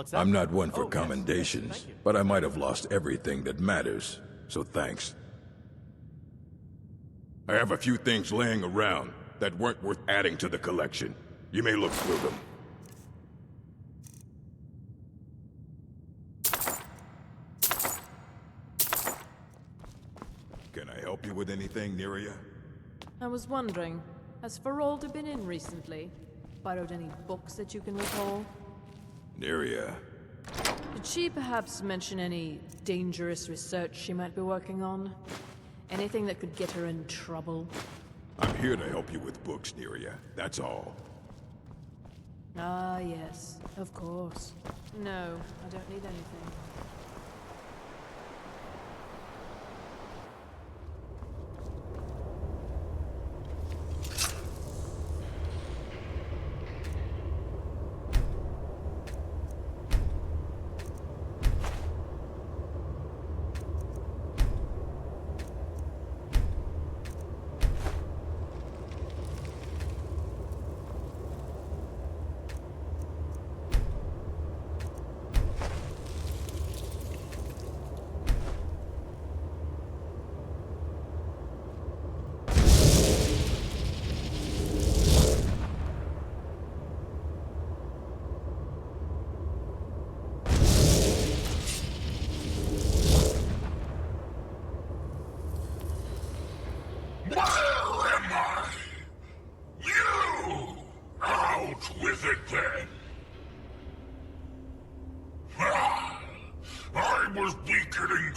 What's that? I'm not one for Oh, yes, commendations, yes, thank you. but I might have lost everything that matters, so thanks. I have a few things laying around that weren't worth adding to the collection. You may look through them. Can I help you with anything, Neria? I was wondering, has Ferolda been in recently? Borrowed any books that you can recall? Neria. Did she perhaps mention any dangerous research she might be working on? Anything that could get her in trouble? I'm here to help you with books, Neria. That's all. Ah, yes, of course. No, I don't need anything.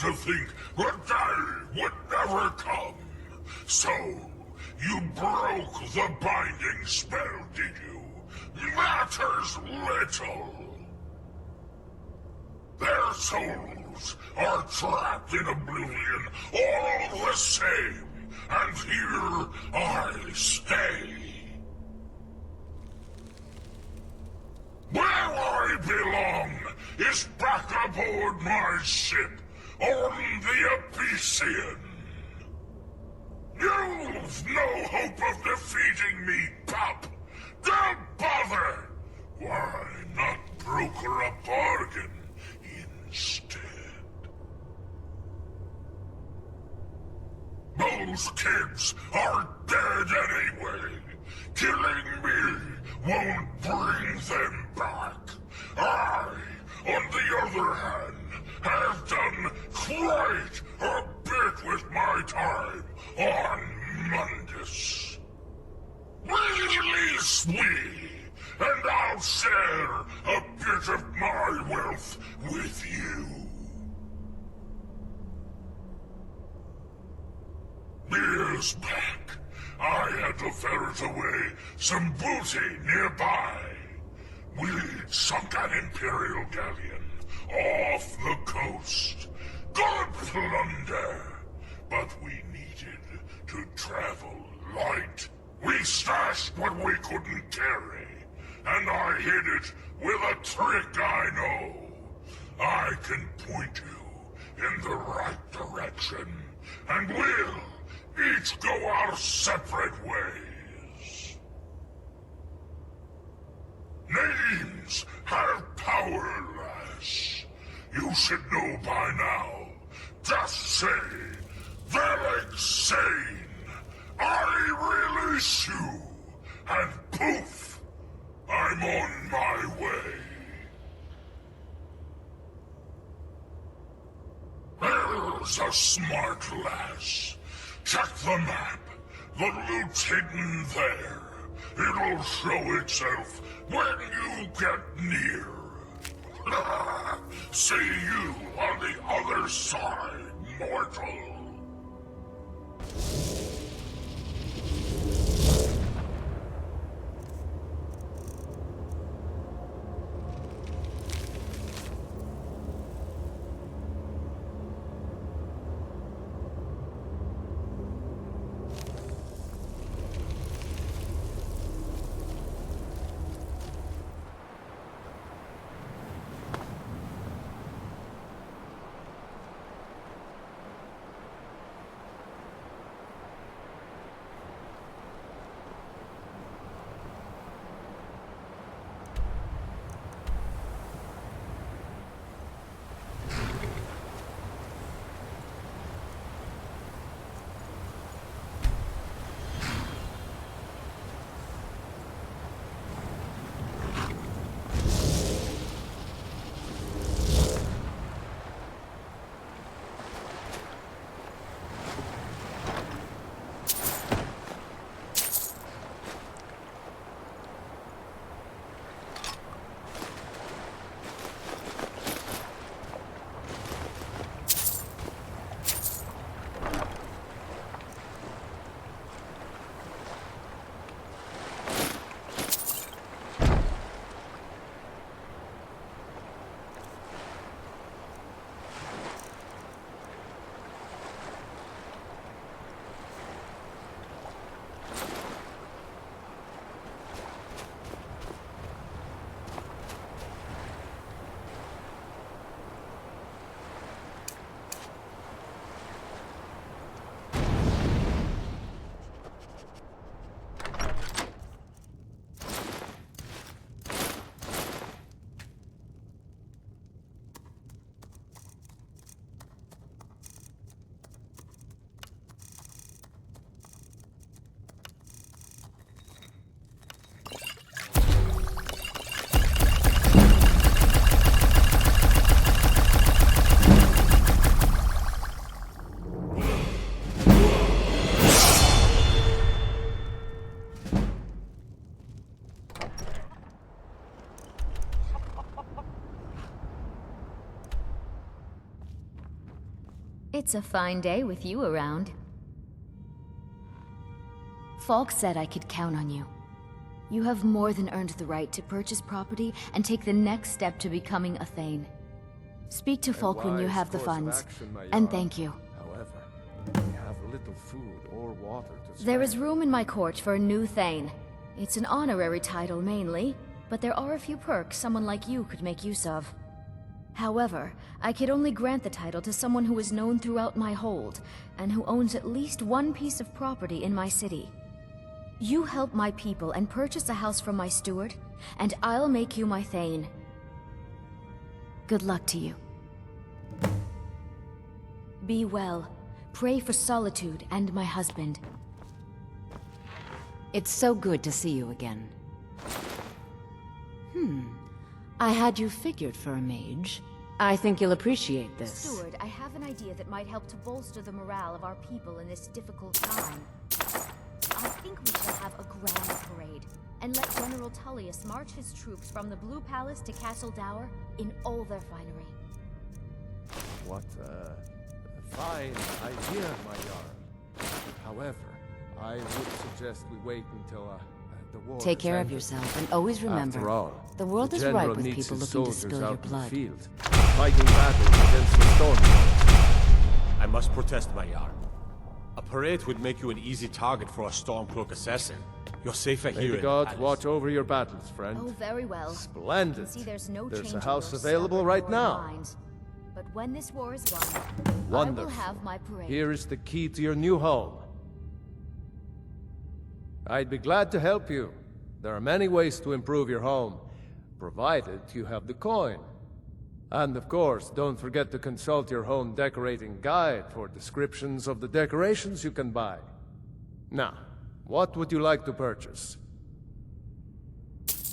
To think the day would never come. So, you broke the binding spell, did you? Matters little. Their souls are trapped in oblivion all the same, and here I stay. Where I belong is back aboard my ship, on the Epician. You've no hope of defeating me, pup. Don't bother. Why not broker a bargain instead? Those kids are dead anyway. Killing me won't bring them back. I, on the other hand, have done quite a bit with my time on Mundus. Release me, and I'll share a bit of my wealth with you. Years back, I had to ferret away some booty nearby. We'd sunk an Imperial galleon off the coast. Good plunder, but we needed to travel light. We stashed what we couldn't carry, and I hid it with a trick I know. I can point you in the right direction, and we'll each go our separate ways. Names have power, lass. You should know by now. Just say, Velehk Sain. I release you, and poof, I'm on my way. There's a smart lass. Check the map. The loot's hidden there. It'll show itself when you get near. See you on the other side, mortal. It's a fine day with you around. Falk said I could count on you. You have more than earned the right to purchase property and take the next step to becoming a Thane. Speak to Falk when you have the funds, and thank you. However, we have little food or water to spare. There is room in my court for a new Thane. It's an honorary title mainly, but there are a few perks someone like you could make use of. However, I could only grant the title to someone who is known throughout my hold, and who owns at least one piece of property in my city. You help my people and purchase a house from my steward, and I'll make you my Thane. Good luck to you. Be well. Pray for Solitude and my husband. It's so good to see you again. I had you figured for a mage. I think you'll appreciate this. Steward, I have an idea that might help to bolster the morale of our people in this difficult time. I think we should have a grand parade, and let General Tullius march his troops from the Blue Palace to Castle Dower in all their finery. What a fine idea, my Jarl. However, I would suggest we wait until the war Take is care of ended. yourself, and always remember, After all, the world the is general ripe with needs people his looking to soldiers spill your out in the blood. field, fighting battles against the storm. I must protest, my Jarl. A parade would make you an easy target for a Stormcloak assassin. You're safer May here the in gods palace. watch over your battles, friend. Oh, very well. Splendid. See, there's no There's change a in house your available stubborn right loyal now. minds. But when this war is won, I Wonderful. will have my parade. Here is the key to your new home. I'd be glad to help you. There are many ways to improve your home, provided you have the coin. And of course, don't forget to consult your home decorating guide for descriptions of the decorations you can buy. Now, what would you like to purchase?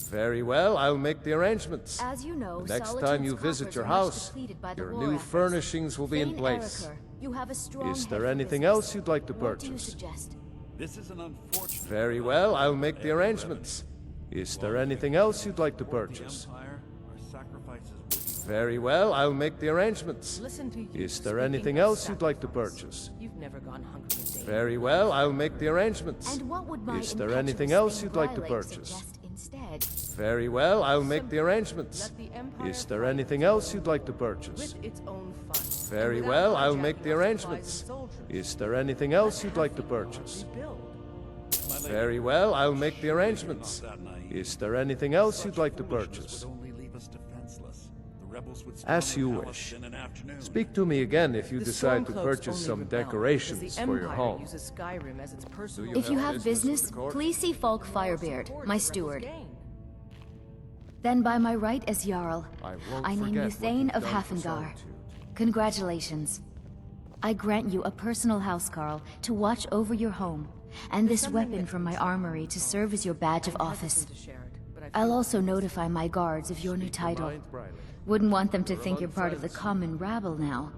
Very well, I'll make the arrangements. As you know, The next Solitude's time you coffers visit are your much house, depleted by the your war new efforts. furnishings will be in Thane place. Eriker, you have a strong Is head there for anything business. else you'd like to What do you purchase? suggest? This is an unfortunate. Very well, I'll make the arrangements. Is there anything else you'd like to purchase? Empire, our sacrifices will be Very well, I'll make the arrangements. Listen to you. Is there speaking anything of else you'd like to sacrifice. purchase? You've never gone hungry a day. Very well, I'll make the arrangements. And what would my Is there impetuous anything else Thane you'd like to Brylake purchase? suggest instead? Very well, I'll make the arrangements. Let the Empire Is there fight anything else you'd like to purchase? with its own funds. Very And well, without I'll hijacking make the our arrangements. supplies and soldiers. Is there anything else you'd like to Haafingar purchase? rebuild. My lady, Very well, I'll make the arrangements. not that naive. Is there anything else Such you'd like to foolishness purchase? would only leave us defenseless. The rebels would storm As the you palace wish. in an afternoon. Speak to me again if you The decide to Stormcloaks purchase only some rebel because decorations the for your Empire home. uses Skyrim as its personal. If you have business with business, the court? please see Falk Firebeard, Support my the rebels steward. gain. Then by my right as Jarl, I won't I name forget you what Thane you've of done for Haafingar. Solitude. Congratulations. I grant you a personal housecarl to watch over your home, and this something weapon that from my concerns armory to serve as your badge of I'm office. hesitant to share it, but I I'll feel also notify my guards of your new Speak your title. mind, Brylake. Wouldn't want them to We're think on you're part of the friends. common rabble now.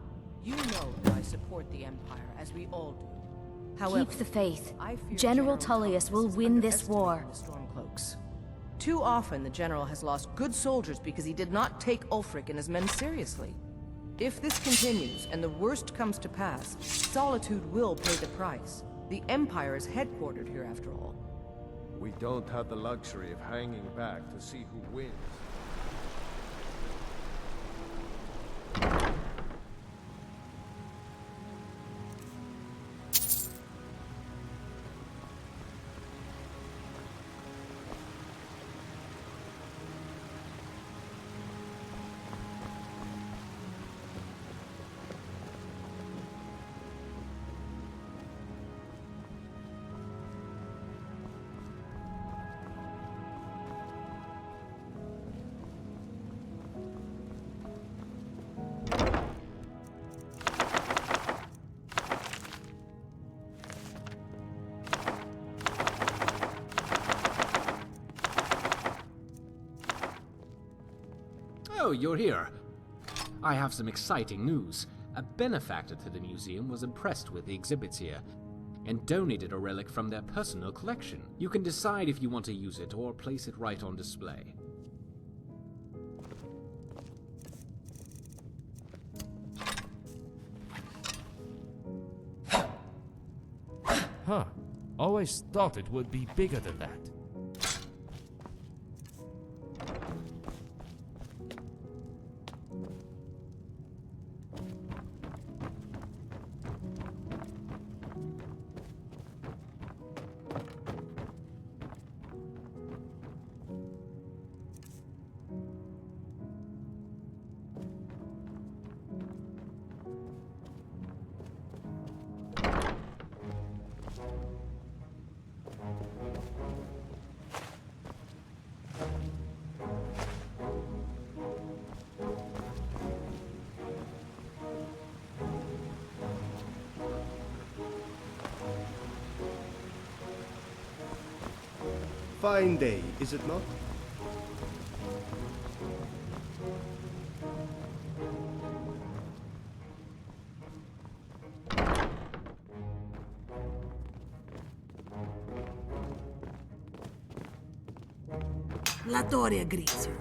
you know that I support the Empire, as we all do. However, Keep the faith. I fear General Tullius will has win this war. underestimated the Stormcloaks. Too often, the general has lost good soldiers because he did not take Ulfric and his men seriously. If this continues, and the worst comes to pass, Solitude will pay the price. The Empire is headquartered here, after all. We don't have the luxury of hanging back to see who wins. Oh, you're here. I have some exciting news. A benefactor to the museum was impressed with the exhibits here and donated a relic from their personal collection. You can decide if you want to use it or place it right on display. Huh. Always thought it would be bigger than that. Fine day, is it not? La Torre greets you.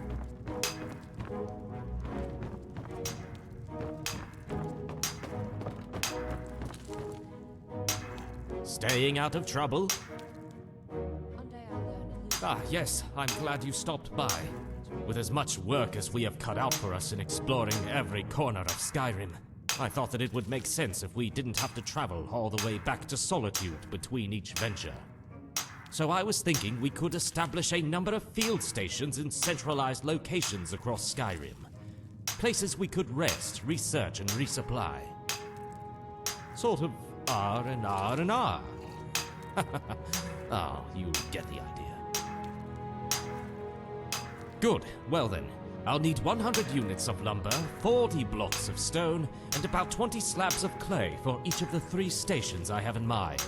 Staying out of trouble? Ah, yes, I'm glad you stopped by. With as much work as we have cut out for us in exploring every corner of Skyrim, I thought that it would make sense if we didn't have to travel all the way back to Solitude between each venture. So I was thinking we could establish a number of field stations in centralized locations across Skyrim. Places we could rest, research, and resupply. Sort of R and R and R. Oh, you get the idea. Good. Well then, I'll need 100 units of lumber, 40 blocks of stone, and about 20 slabs of clay for each of the 3 stations I have in mind.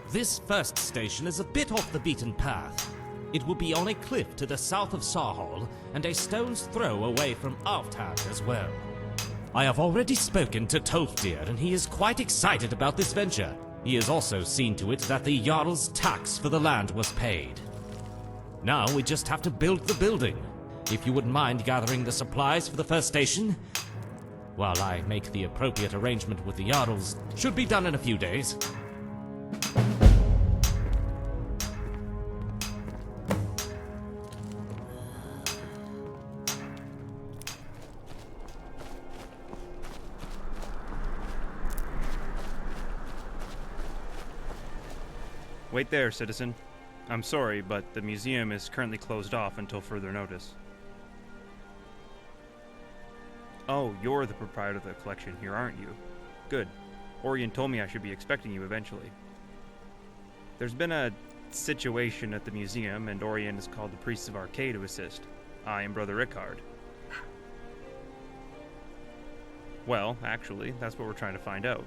This first station is a bit off the beaten path. It will be on a cliff to the south of Sarhall, and a stone's throw away from Alfhag as well. I have already spoken to Tolfdir, and he is quite excited about this venture. He has also seen to it that the Jarl's tax for the land was paid. Now we just have to build the building. If you wouldn't mind gathering the supplies for the first station, while I make the appropriate arrangement with the Jarls, should be done in a few days. Wait there, citizen. I'm sorry, but the museum is currently closed off until further notice. Oh, you're the proprietor of the collection here, aren't you? Good. Orion told me I should be expecting you eventually. There's been a situation at the museum, and Orion has called the priests of Arcade to assist. I am Brother Ikard. Well, actually, that's what we're trying to find out.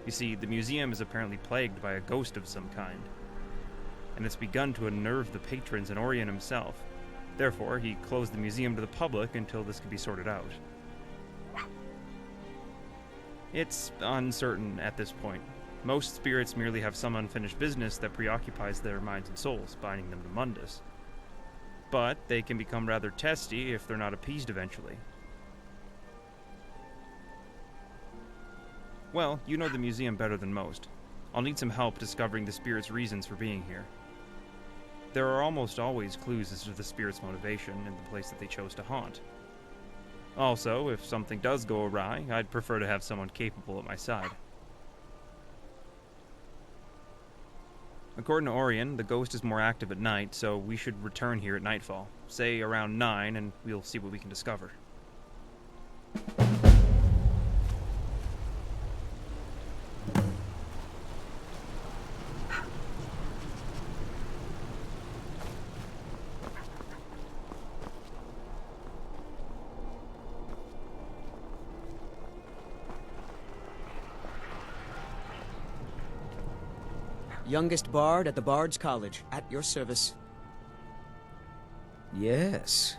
You see, the museum is apparently plagued by a ghost of some kind, and it's begun to unnerve the patrons and Orion himself. Therefore, he closed the museum to the public until this can be sorted out. It's uncertain at this point. Most spirits merely have some unfinished business that preoccupies their minds and souls, binding them to Mundus. But they can become rather testy if they're not appeased eventually. Well, you know the museum better than most. I'll need some help discovering the spirit's reasons for being here. There are almost always clues as to the spirit's motivation and the place that they chose to haunt. Also, if something does go awry, I'd prefer to have someone capable at my side. According to Orion, the ghost is more active at night, so we should return here at nightfall. Say around 9, and we'll see what we can discover. Youngest bard at the Bard's College, at your service. Yes.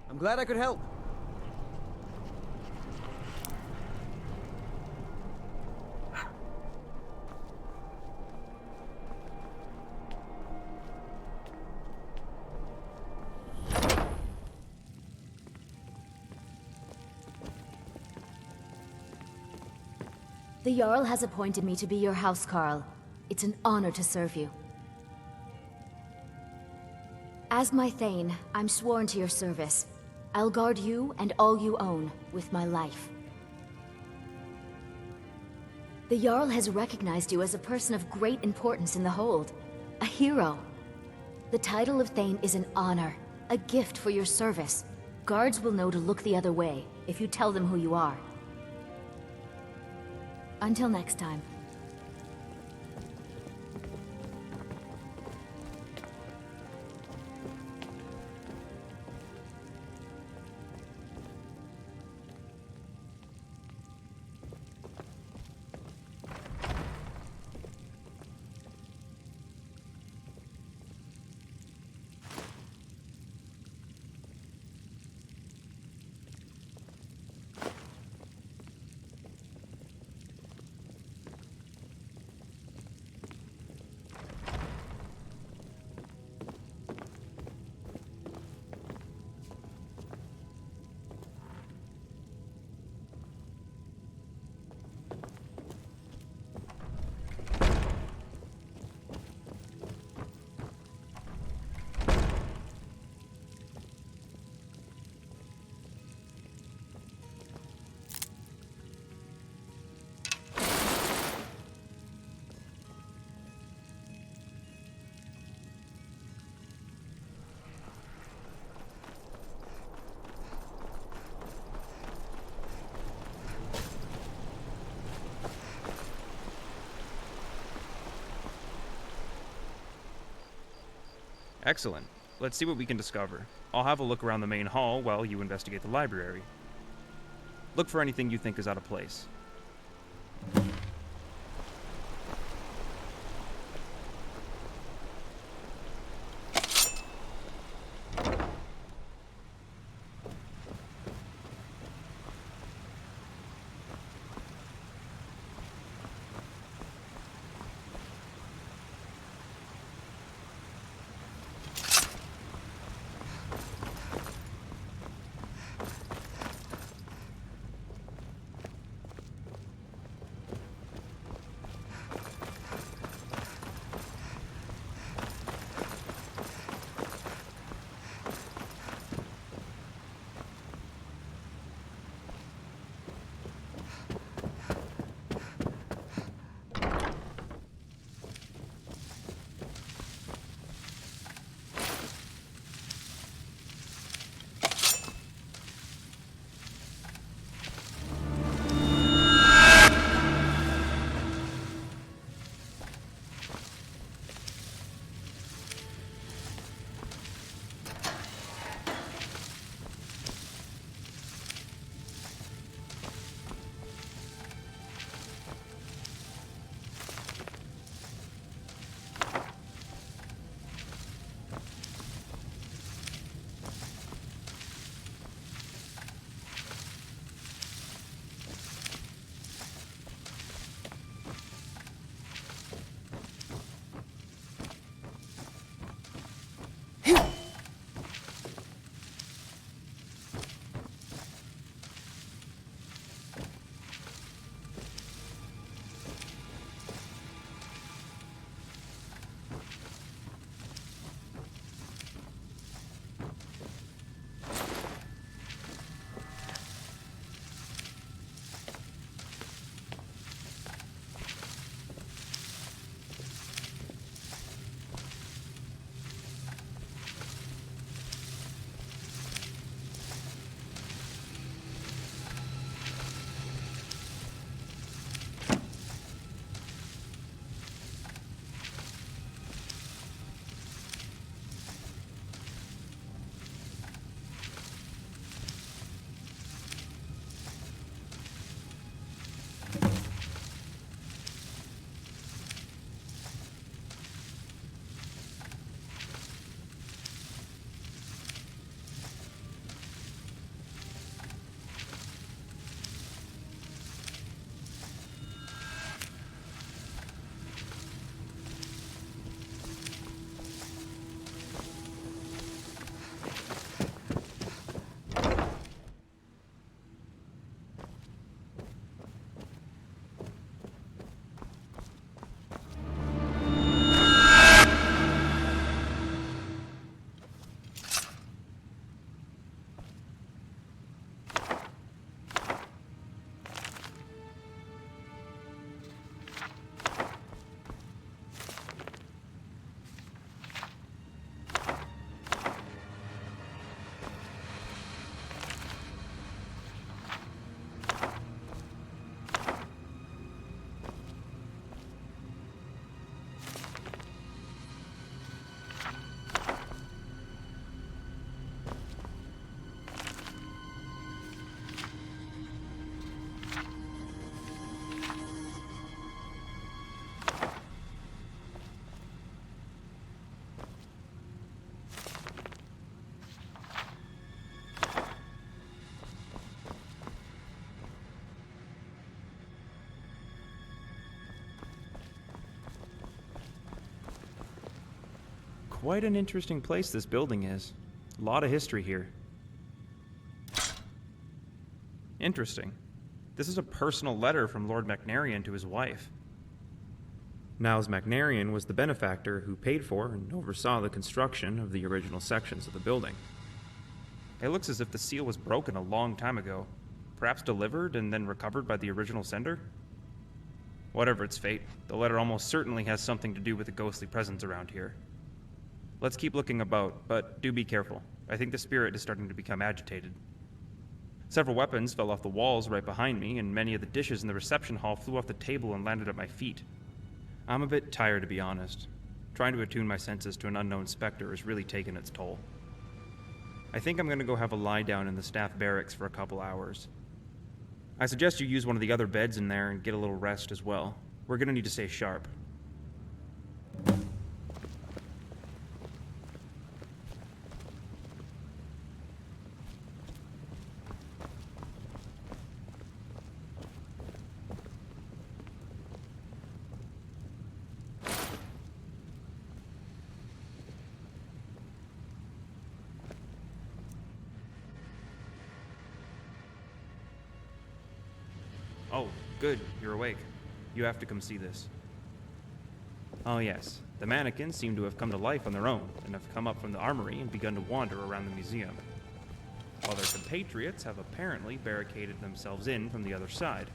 I'm glad I could help. The Jarl has appointed me to be your housecarl. It's an honor to serve you. As my Thane, I'm sworn to your service. I'll guard you and all you own with my life. The Jarl has recognized you as a person of great importance in the Hold. A hero. The title of Thane is an honor, a gift for your service. Guards will know to look the other way if you tell them who you are. Until next time. Excellent. Let's see what we can discover. I'll have a look around the main hall while you investigate the library. Look for anything you think is out of place. Quite an interesting place this building is. A lot of history here. Interesting. This is a personal letter from Lord Macnarian to his wife. Niles Macnarian was the benefactor who paid for and oversaw the construction of the original sections of the building. It looks as if the seal was broken a long time ago, perhaps delivered and then recovered by the original sender? Whatever its fate, the letter almost certainly has something to do with the ghostly presence around here. Let's keep looking about, but do be careful. I think the spirit is starting to become agitated. Several weapons fell off the walls right behind me, and many of the dishes in the reception hall flew off the table and landed at my feet. I'm a bit tired, to be honest. Trying to attune my senses to an unknown specter has really taken its toll. I think I'm going to go have a lie down in the staff barracks for a couple hours. I suggest you use one of the other beds in there and get a little rest as well. We're going to need to stay sharp. Oh, good, you're awake. You have to come see this. Oh yes, the mannequins seem to have come to life on their own, and have come up from the armory and begun to wander around the museum, while their compatriots have apparently barricaded themselves in from the other side.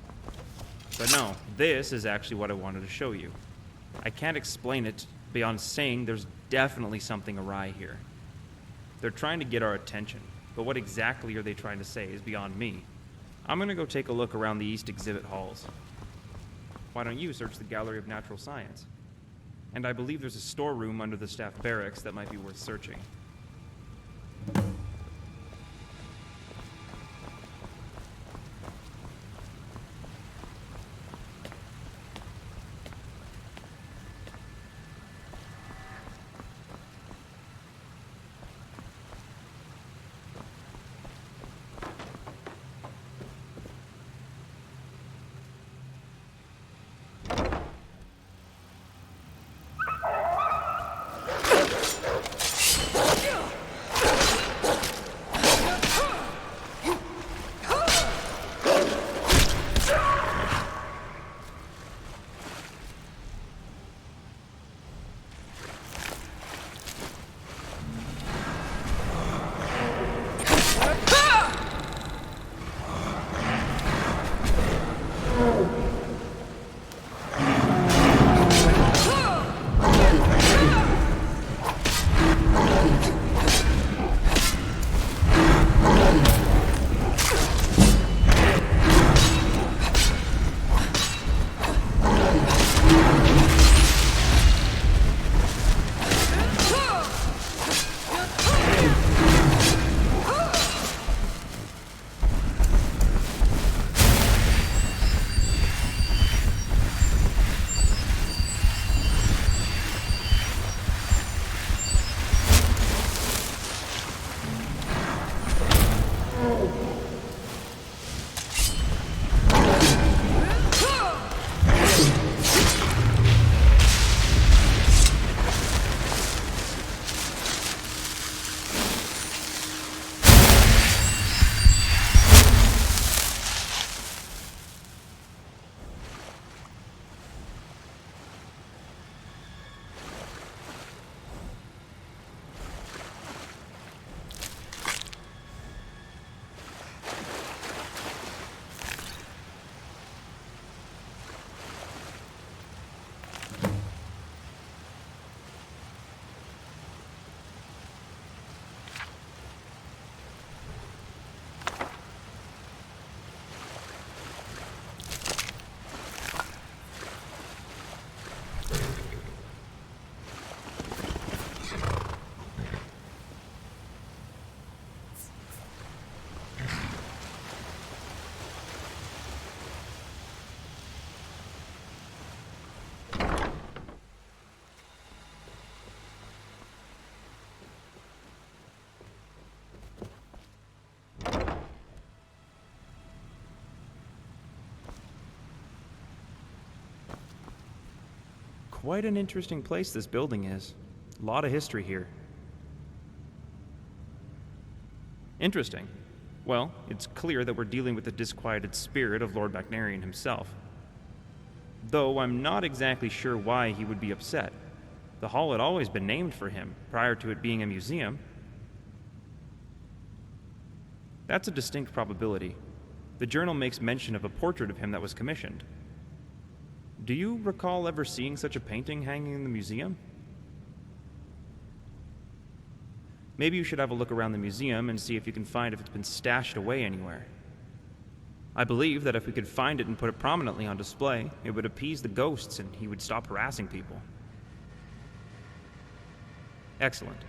But no, this is actually what I wanted to show you. I can't explain it beyond saying there's definitely something awry here. They're trying to get our attention, but what exactly are they trying to say is beyond me. I'm going to go take a look around the East exhibit halls. Why don't you search the Gallery of Natural Science? And I believe there's a storeroom under the staff barracks that might be worth searching. Quite an interesting place this building is. A lot of history here. Interesting. Well, it's clear that we're dealing with the disquieted spirit of Lord Macnarian himself. Though I'm not exactly sure why he would be upset. The hall had always been named for him, prior to it being a museum. That's a distinct probability. The journal makes mention of a portrait of him that was commissioned. Do you recall ever seeing such a painting hanging in the museum? Maybe you should have a look around the museum and see if you can find if it's been stashed away anywhere. I believe that if we could find it and put it prominently on display, it would appease the ghosts and he would stop harassing people. Excellent.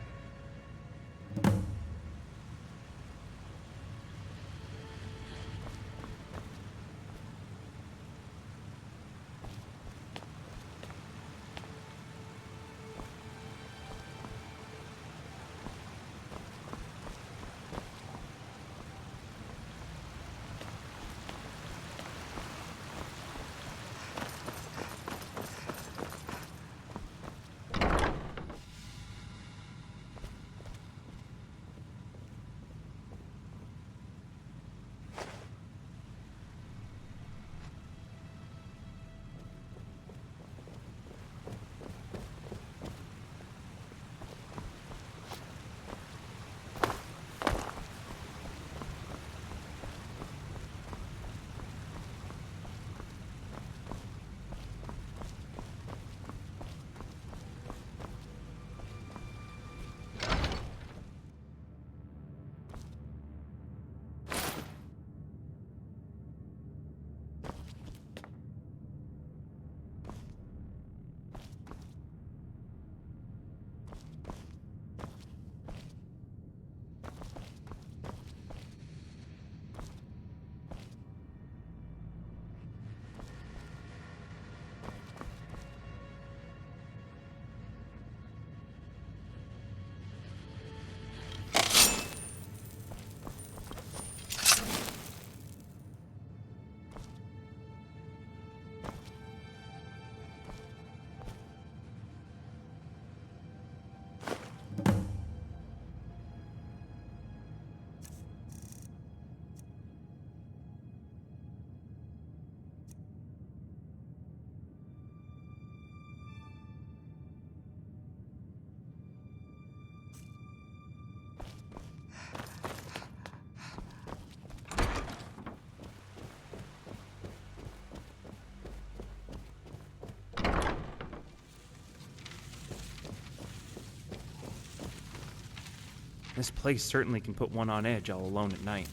This place certainly can put one on edge all alone at night.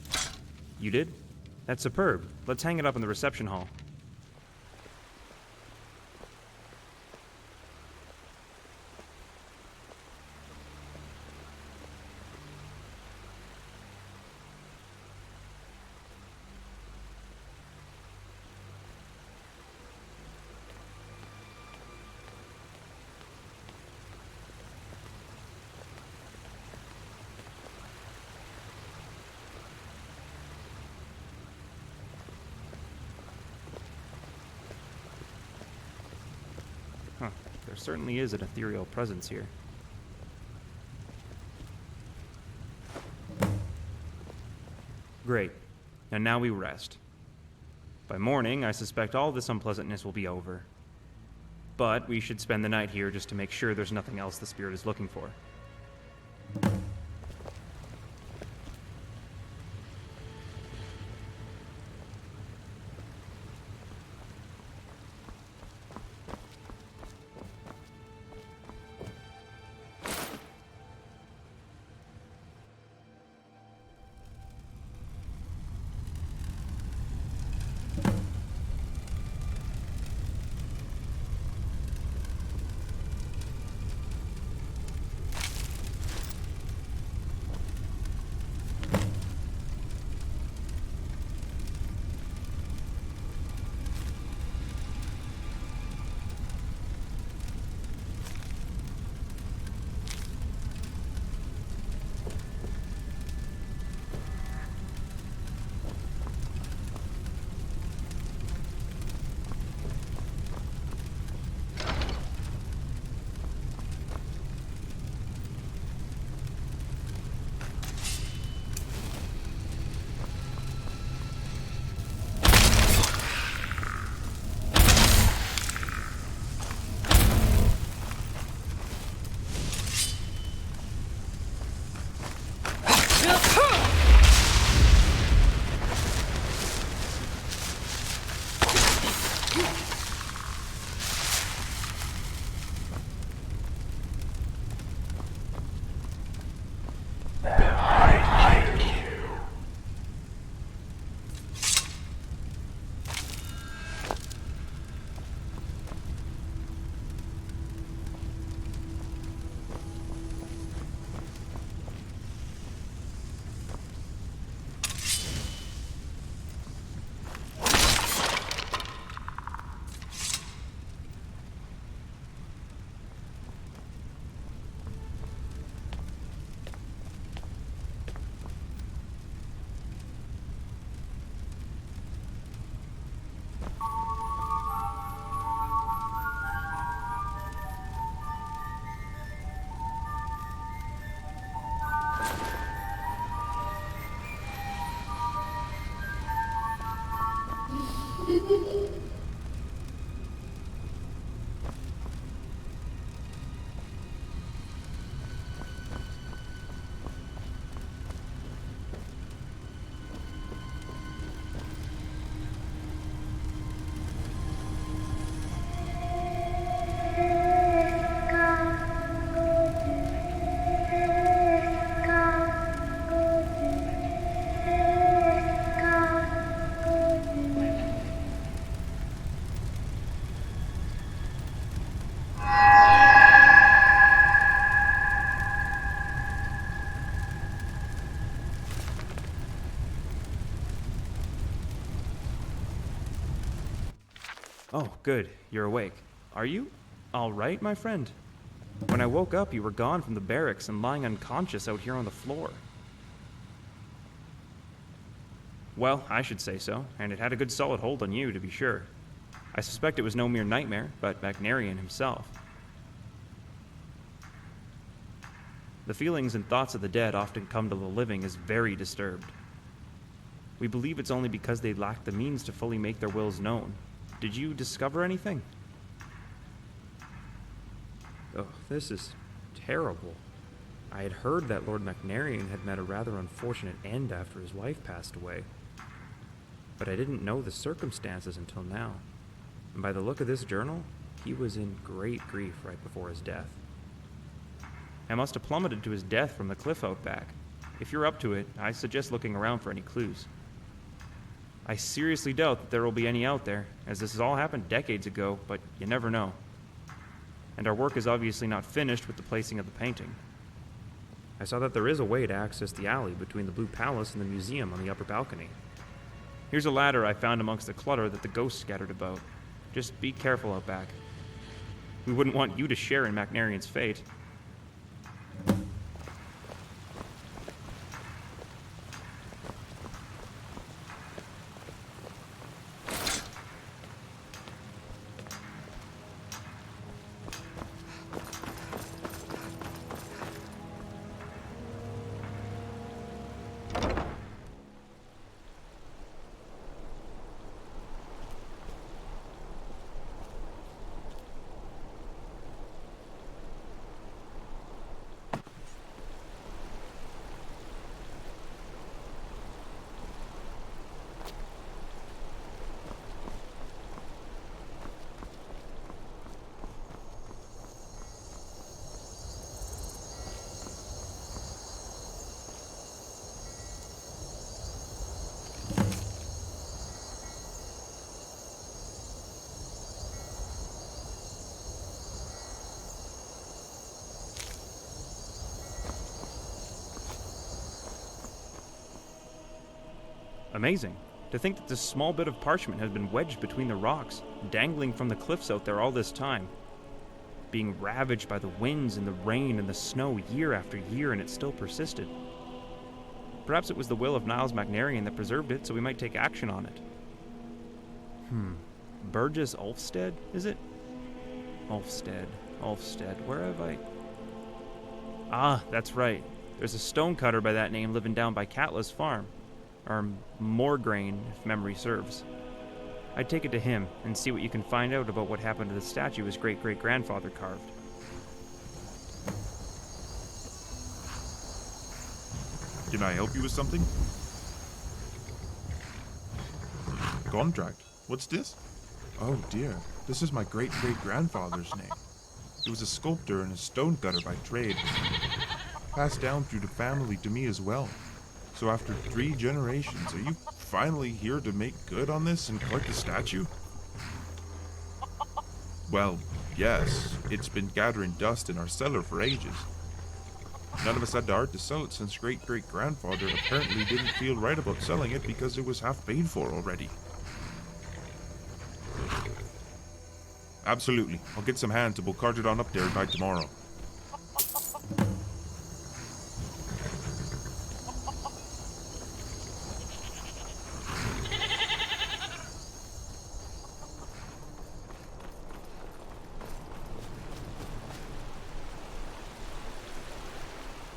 You did? That's superb. Let's hang it up in the reception hall. There certainly is an ethereal presence here. Great. And now we rest. By morning, I suspect all this unpleasantness will be over. But we should spend the night here just to make sure there's nothing else the spirit is looking for. Oh, good. You're awake. Are you all right, my friend? When I woke up, you were gone from the barracks and lying unconscious out here on the floor. Well, I should say so, and it had a good solid hold on you, to be sure. I suspect it was no mere nightmare, but Magnarian himself. The feelings and thoughts of the dead often come to the living as very disturbed. We believe it's only because they lack the means to fully make their wills known. Did you discover anything? Oh, this is terrible. I had heard that Lord Magnarian had met a rather unfortunate end after his wife passed away. But I didn't know the circumstances until now. And by the look of this journal, he was in great grief right before his death. I must have plummeted to his death from the cliff out back. If you're up to it, I suggest looking around for any clues. I seriously doubt that there will be any out there, as this has all happened decades ago, but you never know. And our work is obviously not finished with the placing of the painting. I saw that there is a way to access the alley between the Blue Palace and the museum on the upper balcony. Here's a ladder I found amongst the clutter that the ghosts scattered about. Just be careful out back. We wouldn't want you to share in Magnarian's fate. Amazing. To think that this small bit of parchment has been wedged between the rocks, dangling from the cliffs out there all this time. Being ravaged by the winds and the rain and the snow year after year, and it still persisted. Perhaps it was the will of Niles Magnarian that preserved it, so we might take action on it. Burgess Ulfstead, is it? Ulfstead, where have I... Ah, that's right. There's a stonecutter by that name living down by Catla's farm. Or Morgraine, if memory serves. I'd take it to him and see what you can find out about what happened to the statue his great-great-grandfather carved. Can I help you with something? Contract. What's this? Oh dear, this is my great-great-grandfather's name. He was a sculptor and a stonecutter by trade. Passed down through the family to me as well. So after 3 generations, are you finally here to make good on this and collect the statue? Well, yes. It's been gathering dust in our cellar for ages. None of us had the heart to sell it since great-great-grandfather apparently didn't feel right about selling it because it was half paid for already. Absolutely. I'll get some hands and we'll cart it on up there by tomorrow.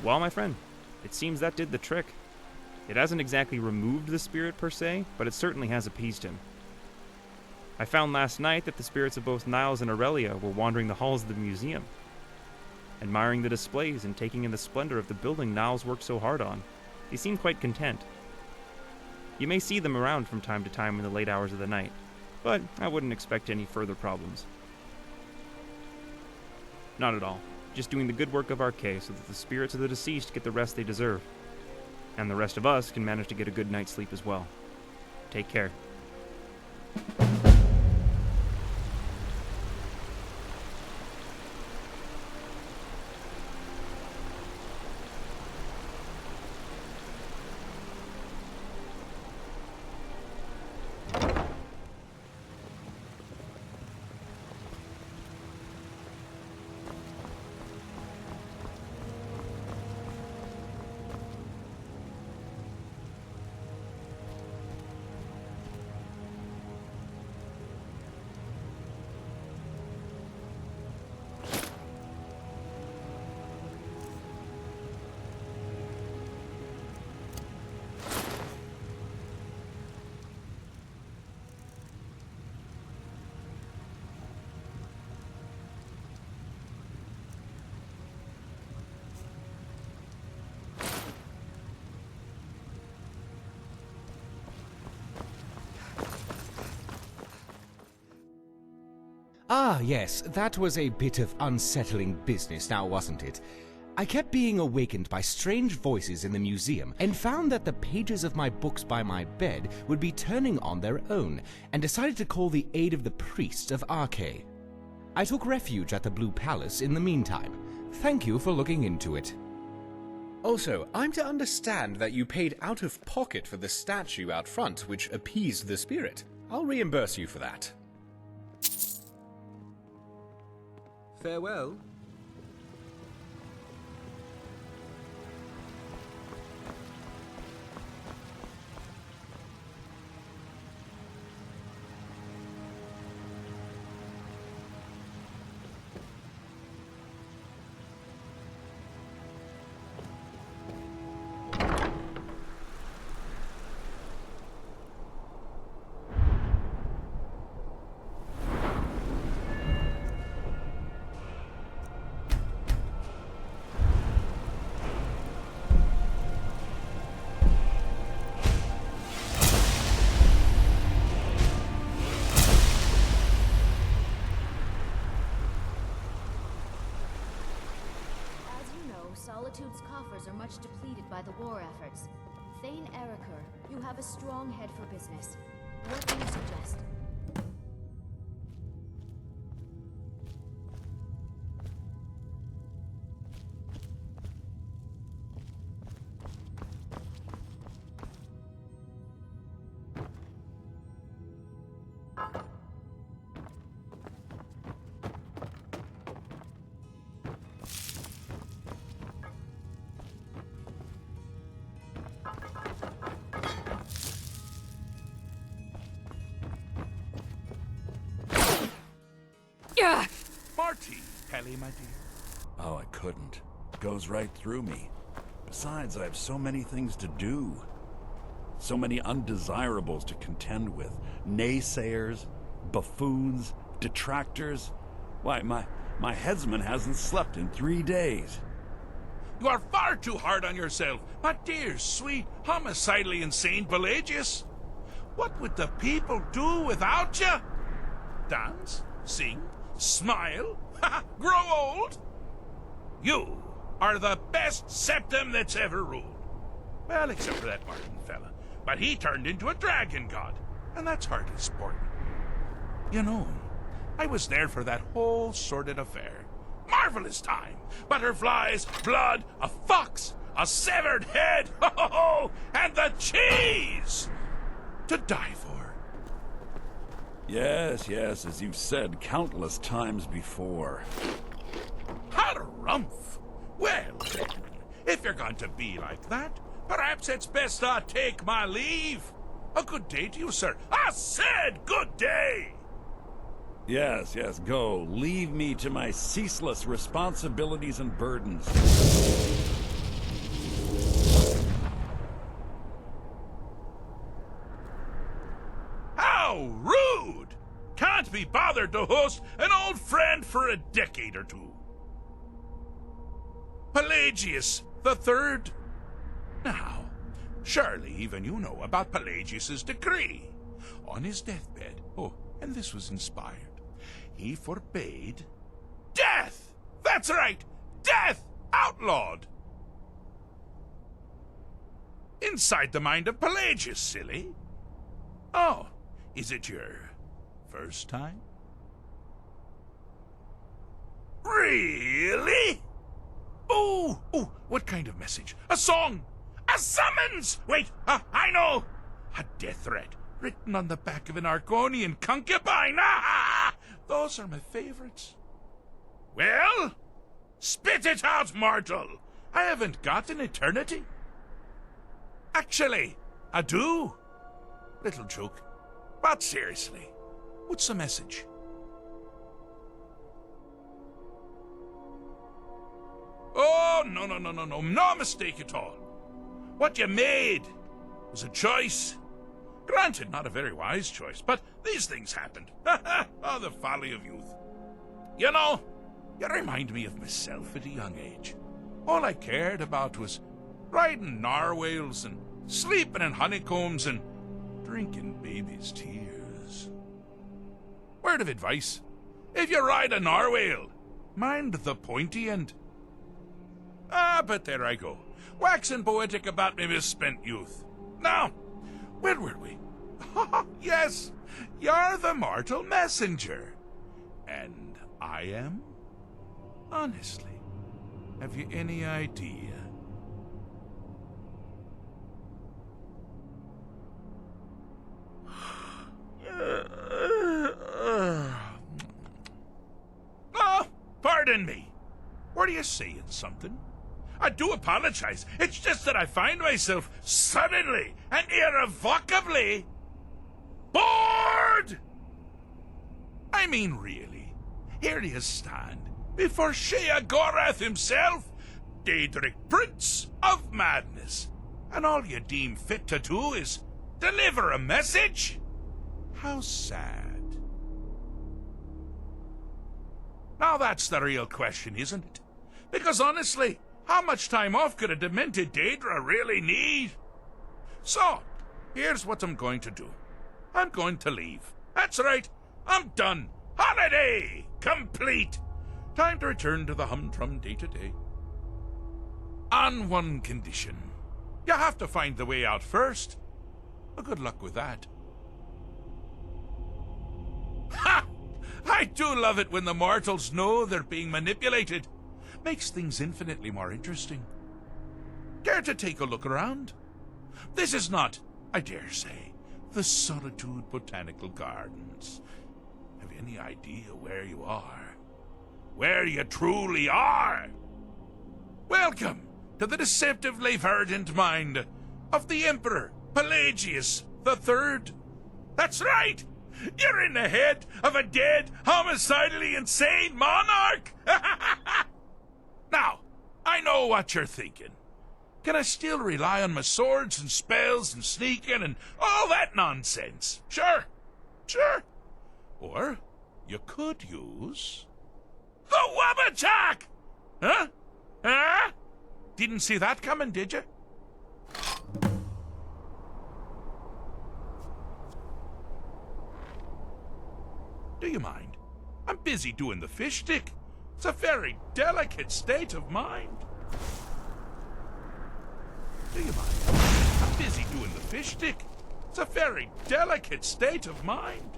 Well, my friend, it seems that did the trick. It hasn't exactly removed the spirit per se, but it certainly has appeased him. I found last night that the spirits of both Niles and Aurelia were wandering the halls of the museum, admiring the displays and taking in the splendor of the building Niles worked so hard on. They seem quite content. You may see them around from time to time in the late hours of the night, but I wouldn't expect any further problems. Not at all. Just doing the good work of Arche so that the spirits of the deceased get the rest they deserve. And the rest of us can manage to get a good night's sleep as well. Take care. Ah, yes, that was a bit of unsettling business now, wasn't it? I kept being awakened by strange voices in the museum and found that the pages of my books by my bed would be turning on their own, and decided to call the aid of the priests of Arche. I took refuge at the Blue Palace in the meantime. Thank you for looking into it. Also, I'm to understand that you paid out of pocket for the statue out front, which appeased the spirit. I'll reimburse you for that. Farewell. Solitude's coffers are much depleted by the war efforts. Thane Erikur, you have a strong head for business. What do you suggest? Marty! Pelly, my dear. Oh, I couldn't. Goes right through me. Besides, I have so many things to do. So many undesirables to contend with. Naysayers, buffoons, detractors. Why, my headsman hasn't slept in 3 days. You are far too hard on yourself, my dear, sweet, homicidally insane Pelagius. What would the people do without you? Dance? Sing? Smile? Grow old? You are the best septum that's ever ruled. Well, except for that Martin fella. But he turned into a dragon god, and that's hardly sport. You know, I was there for that whole sordid affair. Marvelous time. Butterflies, blood, a fox, a severed head, and the cheese to die for. Yes, as you've said countless times before. Harumph! Well, then, if you're going to be like that, perhaps it's best I take my leave. A good day to you, sir. I said good day! Yes, go. Leave me to my ceaseless responsibilities and burdens. How rude! Can't be bothered to host an old friend for a decade or two. Pelagius the Third. Now, surely even you know about Pelagius's decree. On his deathbed, and this was inspired, he forbade death! That's right! Death! Outlawed! Inside the mind of Pelagius, silly. Oh, is it your first time? Really? Oh, what kind of message? A song? A summons! Wait, I know! A death threat written on the back of an Argonian concubine. Those are my favorites. Well, spit it out, mortal. I haven't got an eternity. Actually, I do. Little joke. But seriously, what's the message? Oh, no mistake at all. What you made was a choice. Granted, not a very wise choice, but these things happened. Oh, the folly of youth. You know, you remind me of myself at a young age. All I cared about was riding narwhals and sleeping in honeycombs and drinking babies' tears. Word of advice, if you ride a narwhal, mind the pointy end. But there I go, waxing poetic about my misspent youth. Now, where were we? Yes, you're the mortal messenger. And I am? Honestly, have you any idea? Oh, pardon me. Were you saying something? I do apologize. It's just that I find myself suddenly and irrevocably bored! I mean, really, here you stand before Chaia himself, Daedric Prince of Madness, and all you deem fit to do is deliver a message? How sad. Now that's the real question, isn't it? Because honestly, how much time off could a demented Daedra really need? So, here's what I'm going to do. I'm going to leave. That's right, I'm done. Holiday complete. Time to return to the humdrum day-to-day. On one condition. You have to find the way out first. Well, good luck with that. Ha! I do love it when the mortals know they're being manipulated. Makes things infinitely more interesting. Care to take a look around? This is not, I dare say, the Solitude Botanical Gardens. Have you any idea where you are? Where you truly are? Welcome to the deceptively verdant mind of the Emperor Pelagius III. That's right! You're in the head of a dead, homicidally insane monarch! Now, I know what you're thinking. Can I still rely on my swords and spells and sneaking and all that nonsense? Sure. Or you could use the Wabbatak! Huh? Didn't see that coming, did you? Do you mind? I'm busy doing the fish stick. It's a very delicate state of mind. Do you mind? I'm busy doing the fish stick. It's a very delicate state of mind.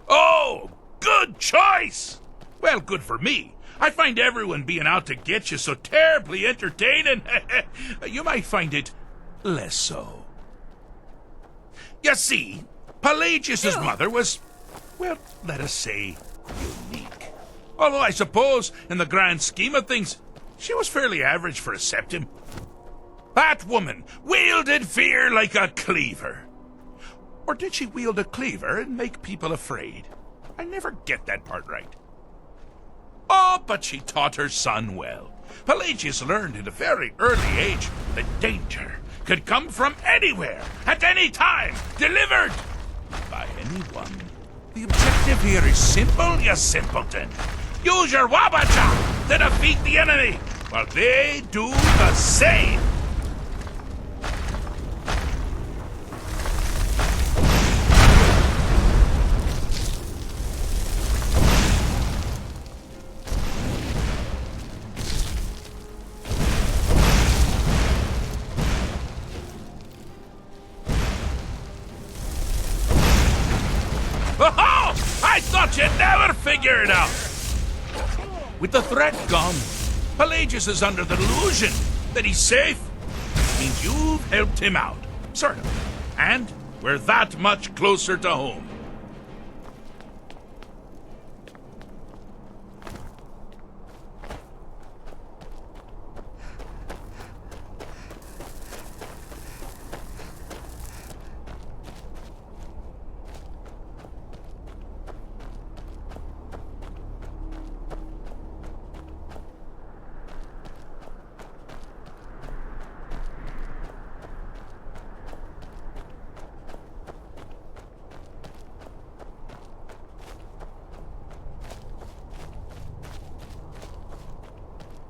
Oh, good choice! Well, good for me. I find everyone being out to get you so terribly entertaining. You might find it less so. You see, Pelagius's mother was, well, let us say, unique. Although I suppose, in the grand scheme of things, she was fairly average for a septim. That woman wielded fear like a cleaver. Or did she wield a cleaver and make people afraid? I never get that part right. Oh, but she taught her son well. Pelagius learned at a very early age that danger could come from anywhere, at any time, delivered by anyone. The objective here is simple, you simpleton. Use your Wabacha to defeat the enemy, while they do the same. I thought you'd never figure it out! With the threat gone, Pelagius is under the delusion that he's safe. It means you've helped him out, sort of. And we're that much closer to home.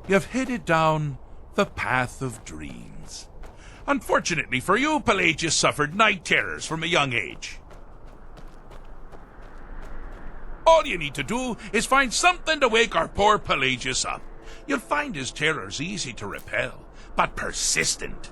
You've headed down the path of dreams. Unfortunately for you, Pelagius suffered night terrors from a young age. All you need to do is find something to wake our poor Pelagius up. You'll find his terrors easy to repel, but persistent.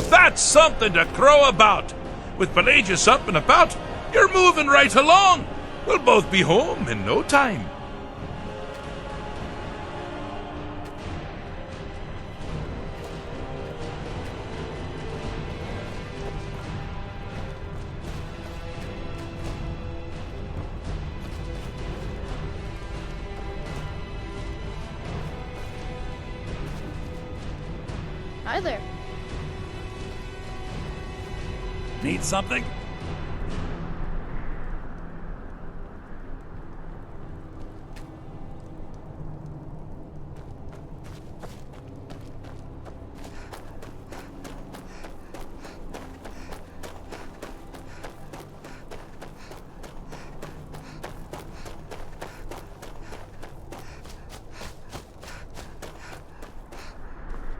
That's something to crow about. With Pelagius up and about, you're moving right along. We'll both be home in no time. Hi there. Need something?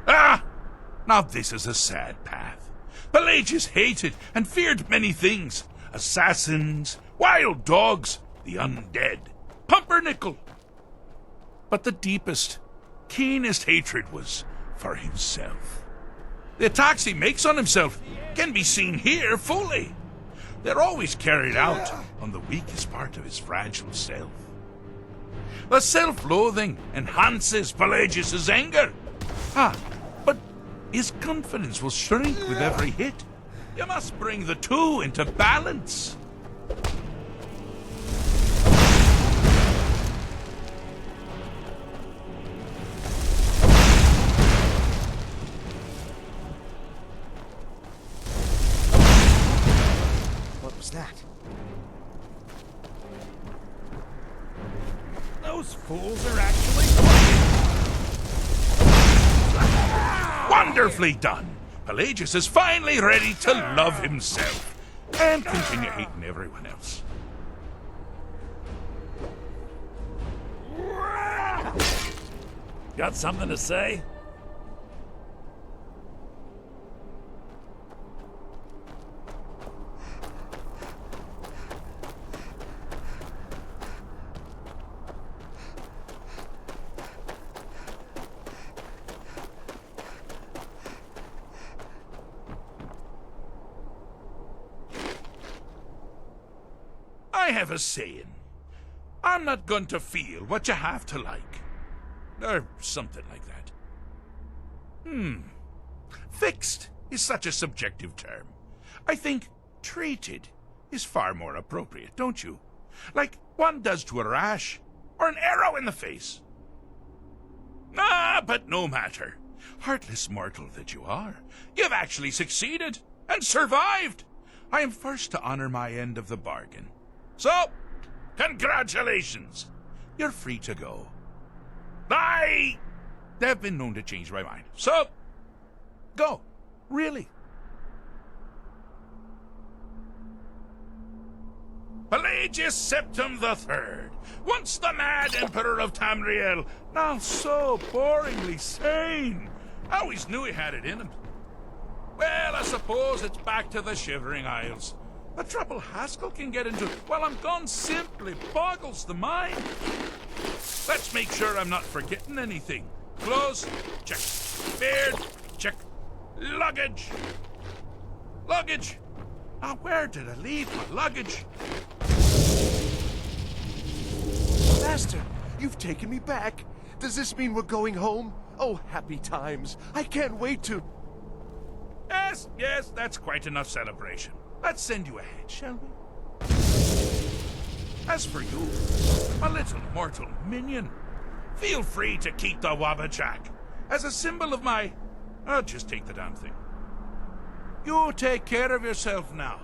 Ah! Now this is a sad path. Pelagius hated and feared many things. Assassins, wild dogs, the undead, pumpernickel. But the deepest, keenest hatred was for himself. The attacks he makes on himself can be seen here fully. They're always carried out on the weakest part of his fragile self. The self-loathing enhances Pelagius's anger. But his confidence will shrink with every hit. You must bring the two into balance. was that? Those fools are actually... Wonderfully done! Pelagius is finally ready to love himself and continue hating everyone else. Got something to say? I have a saying. I'm not going to feel what you have to like. Or something like that. Fixed is such a subjective term. I think treated is far more appropriate, don't you? Like one does to a rash, or an arrow in the face. Ah, but no matter. Heartless mortal that you are, you've actually succeeded and survived. I am first to honor my end of the bargain. So, congratulations. You're free to go. I have been known to change my mind. So, go. Really. Pelagius Septim III, once the mad Emperor of Tamriel, now so boringly sane. I always knew he had it in him. Well, I suppose it's back to the Shivering Isles. The trouble Haskell can get into while I'm gone simply boggles the mind. Let's make sure I'm not forgetting anything. Clothes, check. Beard, check. Luggage. Luggage. Now, where did I leave my luggage? Master, you've taken me back. Does this mean we're going home? Oh, happy times. I can't wait to... Yes, that's quite enough celebration. Let's send you ahead, shall we? As for you, my little mortal minion, feel free to keep the Wabbajack as a symbol of my... I'll just take the damn thing. You take care of yourself now.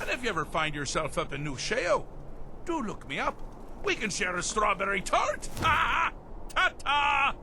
And if you ever find yourself up in New Chaia, do look me up. We can share a strawberry tart. Ha! Ta-ta!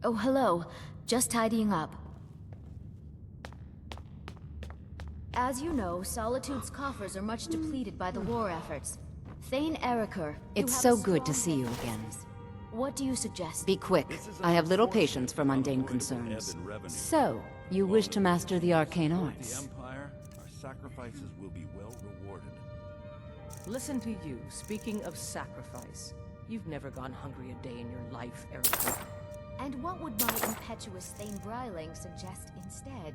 Oh, hello. Just tidying up. As you know, Solitude's coffers are much depleted by the war efforts. Thane Erikr, It's so good to see you again. What do you suggest? Be quick. I have little patience for mundane concerns. So, you wish to master the arcane arts? The Empire, our sacrifices will be well rewarded. Listen to you, speaking of sacrifice. You've never gone hungry a day in your life, Erikr. And what would my impetuous Thane Bryling suggest instead?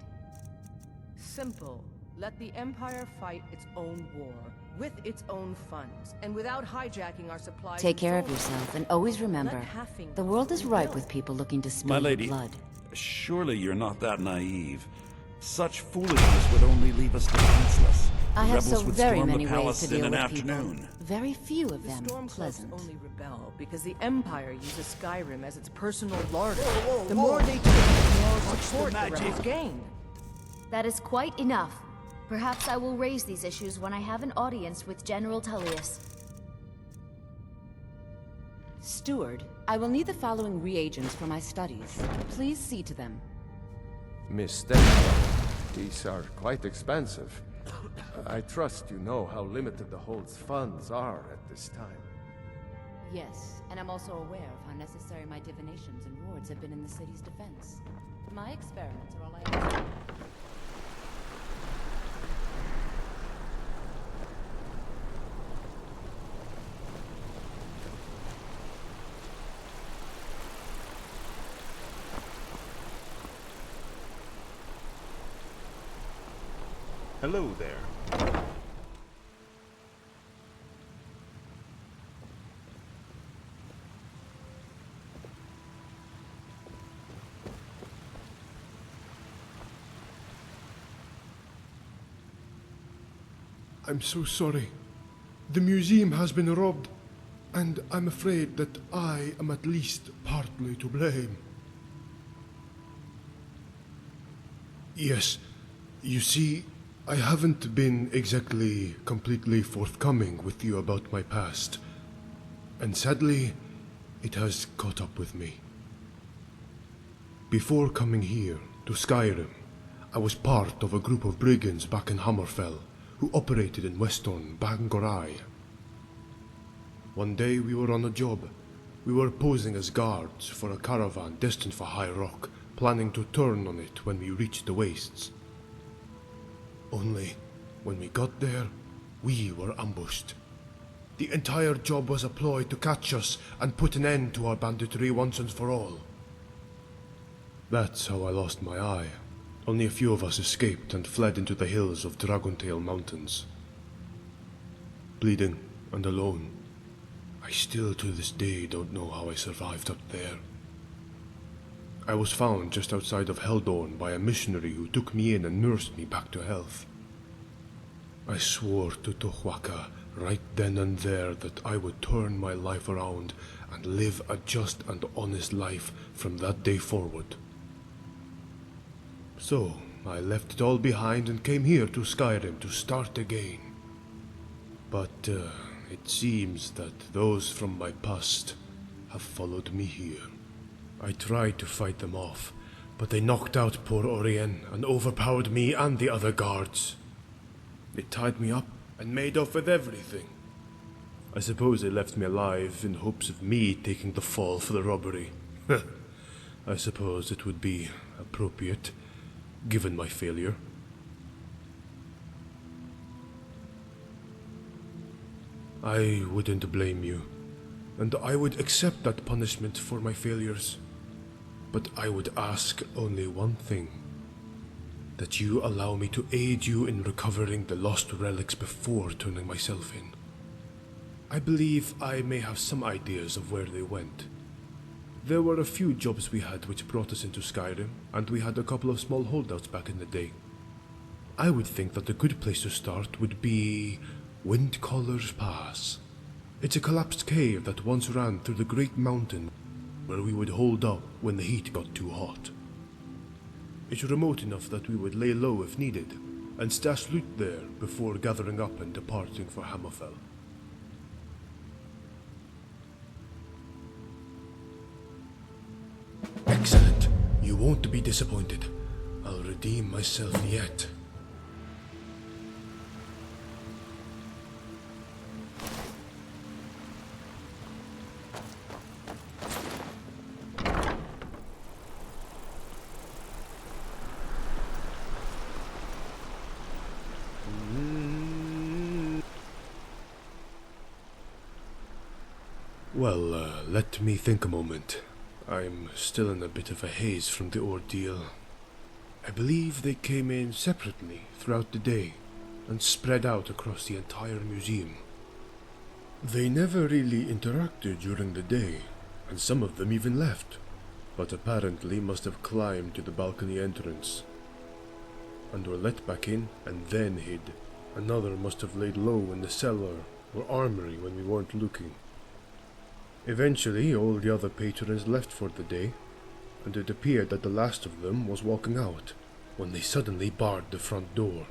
Simple. Let the Empire fight its own war, with its own funds, and without hijacking our supplies. Take care of yourself, and always remember, Haafingar the world is ripe with people looking to spill My your lady, blood. surely you're not that naive. Such foolishness would only leave us defenseless. I have Rebels so would very storm many the ways palace to deal in an with people. afternoon. Very few of them Stormcloaks pleasant. only rebel because the Empire uses Skyrim as its personal larder. The more they take, the more support the rebels gain. That is quite enough. Perhaps I will raise these issues when I have an audience with General Tullius. Steward, I will need the following reagents for my studies. Please see to them. Miss Stella, these are quite expensive. I trust you know how limited the Hold's funds are at this time. Yes, and I'm also aware of how necessary my divinations and wards have been in the city's defense. My experiments are all I have. Hello there. I'm so sorry. The museum has been robbed, and I'm afraid that I am at least partly to blame. Yes, you see, I haven't been exactly completely forthcoming with you about my past, and sadly, it has caught up with me. Before coming here, to Skyrim, I was part of a group of brigands back in Hammerfell who operated in western Bangorai. One day we were on a job. We were posing as guards for a caravan destined for High Rock, planning to turn on it when we reached the wastes. Only, when we got there, we were ambushed. The entire job was a ploy to catch us and put an end to our banditry once and for all. That's how I lost my eye. Only a few of us escaped and fled into the hills of Dragontail Mountains. Bleeding and alone, I still to this day don't know how I survived up there. I was found just outside of Heldorn by a missionary who took me in and nursed me back to health. I swore to Tohuaca right then and there that I would turn my life around and live a just and honest life from that day forward. So, I left it all behind and came here to Skyrim to start again. But, it seems that those from my past have followed me here. I tried to fight them off, but they knocked out poor Orien and overpowered me and the other guards. They tied me up and made off with everything. I suppose they left me alive in hopes of me taking the fall for the robbery. I suppose it would be appropriate, given my failure. I wouldn't blame you, and I would accept that punishment for my failures. But I would ask only one thing. That you allow me to aid you in recovering the lost relics before turning myself in. I believe I may have some ideas of where they went. There were a few jobs we had which brought us into Skyrim, and we had a couple of small holdouts back in the day. I would think that a good place to start would be Windcaller's Pass. It's a collapsed cave that once ran through the great mountain where we would hold up when the heat got too hot. It's remote enough that we would lay low if needed, and stash loot there before gathering up and departing for Hammerfell. Excellent. You won't be disappointed. I'll redeem myself yet. Well, let me think a moment. I'm still in a bit of a haze from the ordeal. I believe they came in separately throughout the day and spread out across the entire museum. They never really interacted during the day, and some of them even left, but apparently must have climbed to the balcony entrance and were let back in and then hid. Another must have laid low in the cellar or armory when we weren't looking. Eventually, all the other patrons left for the day, and it appeared that the last of them was walking out when they suddenly barred the front door.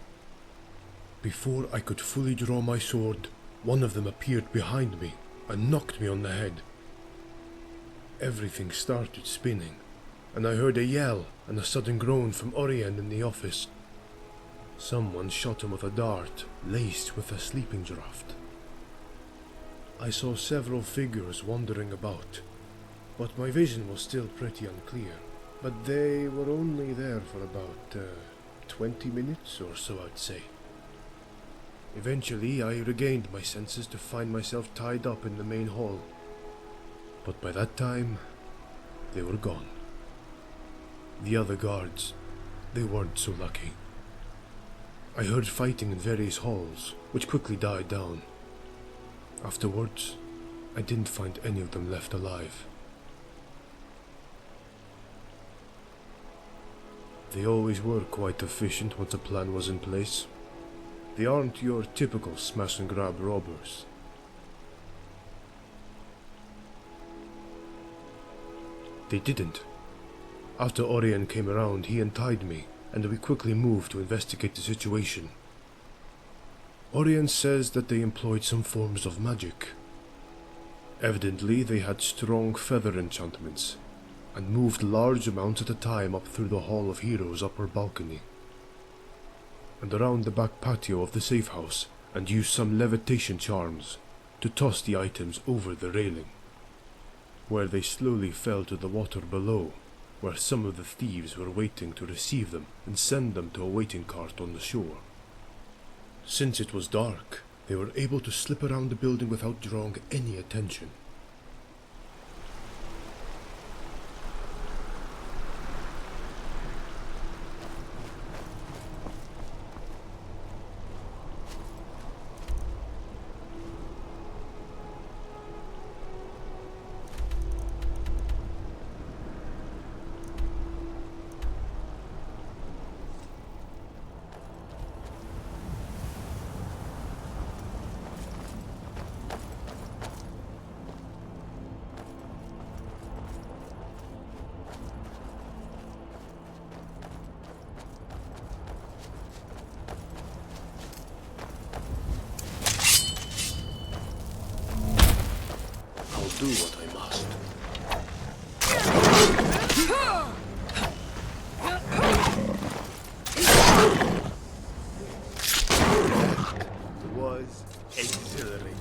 Before I could fully draw my sword, one of them appeared behind me and knocked me on the head. Everything started spinning, and I heard a yell and a sudden groan from Orien in the office. Someone shot him with a dart, laced with a sleeping draught. I saw several figures wandering about, but my vision was still pretty unclear. But they were only there for about 20 minutes or so, I'd say. Eventually, I regained my senses to find myself tied up in the main hall. But by that time, they were gone. The other guards, they weren't so lucky. I heard fighting in various halls, which quickly died down. Afterwards, I didn't find any of them left alive. They always were quite efficient once a plan was in place. They aren't your typical smash-and-grab robbers. They didn't. After Orien came around, he untied me, and we quickly moved to investigate the situation. Orien says that they employed some forms of magic. Evidently, they had strong feather enchantments, and moved large amounts at a time up through the Hall of Heroes' upper balcony, and around the back patio of the safe house, and used some levitation charms to toss the items over the railing, where they slowly fell to the water below, where some of the thieves were waiting to receive them and send them to a waiting cart on the shore. Since it was dark, they were able to slip around the building without drawing any attention. Do what I must. That was exhilarating.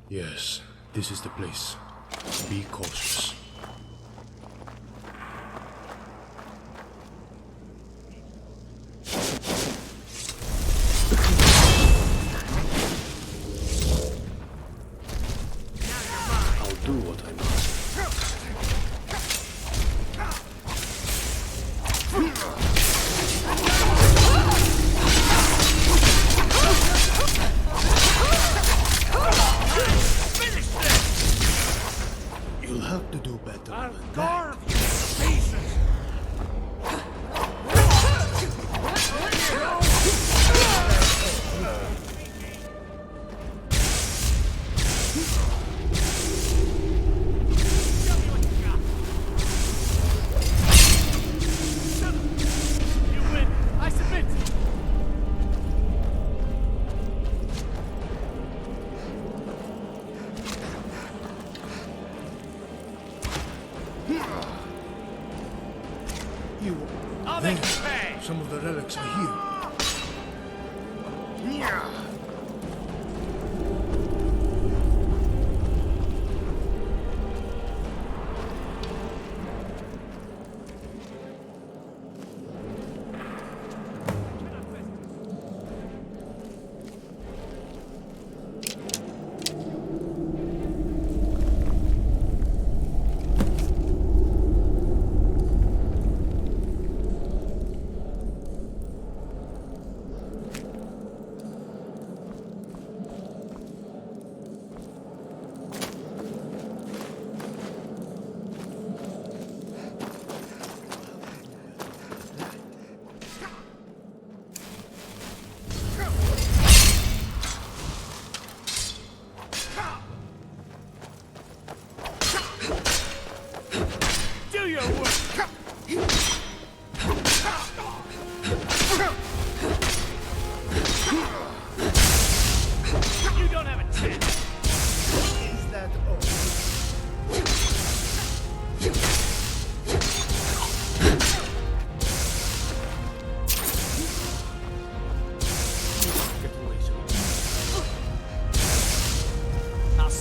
Yes, this is the place. Be cautious. I'll do what I must. You'll have to do better than that. Some of the relics are here.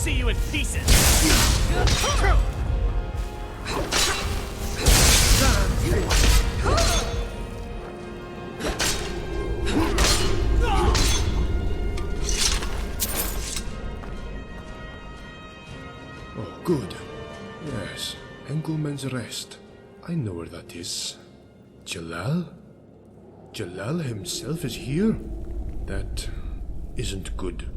see you in pieces! Oh, good. Yes, Engelmann's Rest. I know where that is. Jalal? Jalal himself is here? That isn't good.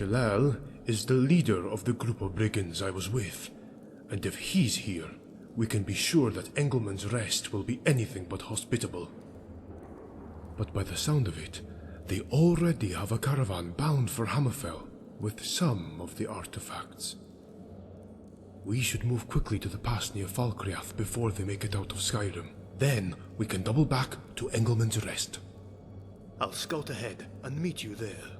Jalal is the leader of the group of brigands I was with, and if he's here, we can be sure that Engelmann's Rest will be anything but hospitable. But by the sound of it, they already have a caravan bound for Hammerfell with some of the artifacts. We should move quickly to the pass near Falkreath before they make it out of Skyrim. Then we can double back to Engelmann's Rest. I'll scout ahead and meet you there.